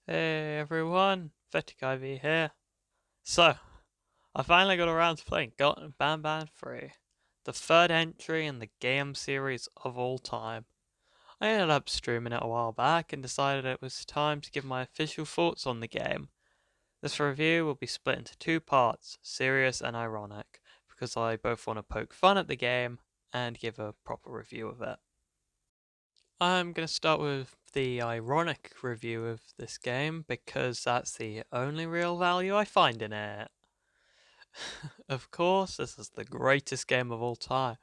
Hey everyone, Pathetic Ivy here. So, I finally got around to playing Garten of Banban III, the third entry in the game series of all time. I ended up streaming it a while back and decided it was time to give my official thoughts on the game. This review will be split into two parts, serious and ironic, because I both want to poke fun at the game and give a proper review of it. I'm going to start with the ironic review of this game because that's the only real value I find in it. Of course, this is the greatest game of all time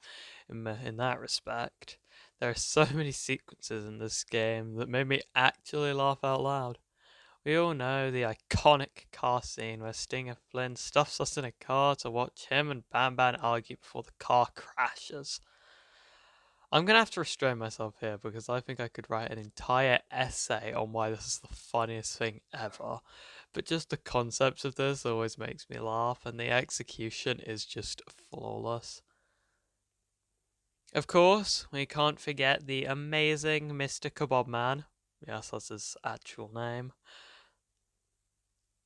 in that respect. There are so many sequences in this game that made me actually laugh out loud. We all know the iconic car scene where Stinger Flynn stuffs us in a car to watch him and Bam Bam argue before the car crashes. I'm gonna have to restrain myself here because I think I could write an entire essay on why this is the funniest thing ever. But just the concept of this always makes me laugh, and the execution is just flawless. Of course, we can't forget the amazing Mr. Kebab Man. Yes, that's his actual name.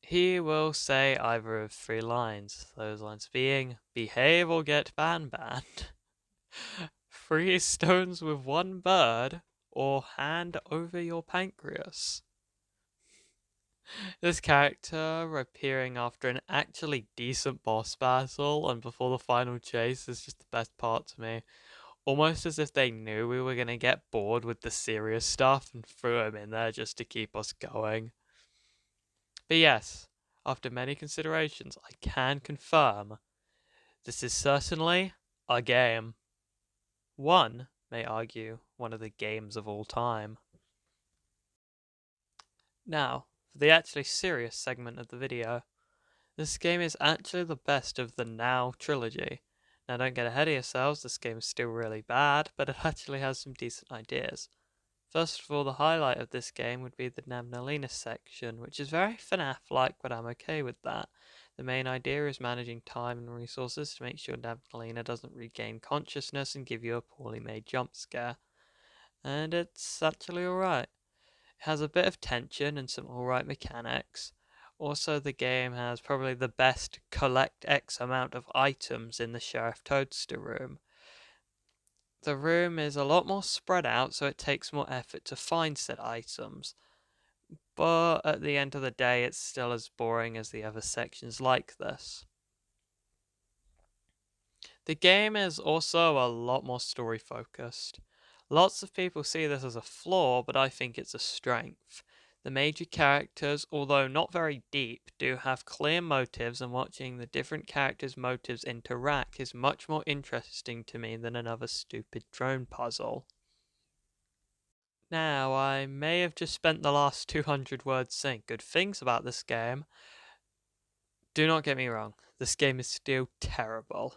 He will say either of three lines, those lines being, behave or get banned. Three stones with one bird, or hand over your pancreas. This character appearing after an actually decent boss battle and before the final chase is just the best part to me. Almost as if they knew we were going to get bored with the serious stuff and threw him in there just to keep us going. But yes, after many considerations, I can confirm this is certainly a game. One may argue one of the games of all time. Now, for the actually serious segment of the video. This game is actually the best of the Now trilogy. Now don't get ahead of yourselves, this game is still really bad, but it actually has some decent ideas. First of all, the highlight of this game would be the Navnalina section, which is very FNAF-like, but I'm okay with that. The main idea is managing time and resources to make sure Navnalina doesn't regain consciousness and give you a poorly made jump scare. And it's actually alright. It has a bit of tension and some alright mechanics. Also, the game has probably the best collect X amount of items in the Sheriff Toadster room. The room is a lot more spread out, so it takes more effort to find said items. But at the end of the day, it's still as boring as the other sections like this. The game is also a lot more story focused. Lots of people see this as a flaw, but I think it's a strength. The major characters, although not very deep, do have clear motives, and watching the different characters' motives interact is much more interesting to me than another stupid drone puzzle. Now, I may have just spent the last 200 words saying good things about this game. Do not get me wrong, this game is still terrible.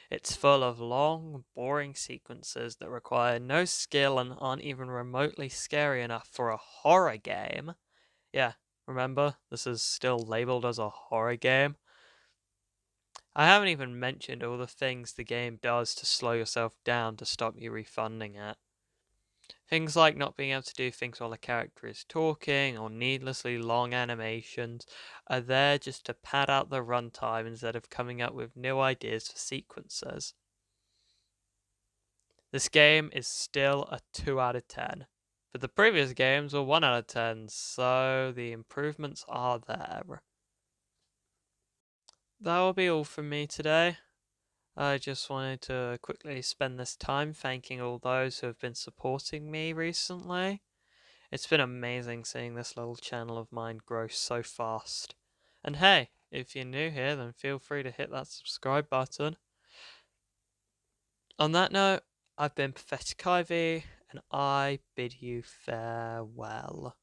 It's full of long, boring sequences that require no skill and aren't even remotely scary enough for a horror game. Yeah, remember, this is still labeled as a horror game. I haven't even mentioned all the things the game does to slow yourself down to stop you refunding it. Things like not being able to do things while a character is talking, or needlessly long animations, are there just to pad out the runtime instead of coming up with new ideas for sequences. This game is still a 2 out of 10, but the previous games were 1 out of 10, so the improvements are there. That will be all from me today. I just wanted to quickly spend this time thanking all those who have been supporting me recently. It's been amazing seeing this little channel of mine grow so fast. And hey, if you're new here, then feel free to hit that subscribe button. On that note, I've been Pathetic Ivy, and I bid you farewell.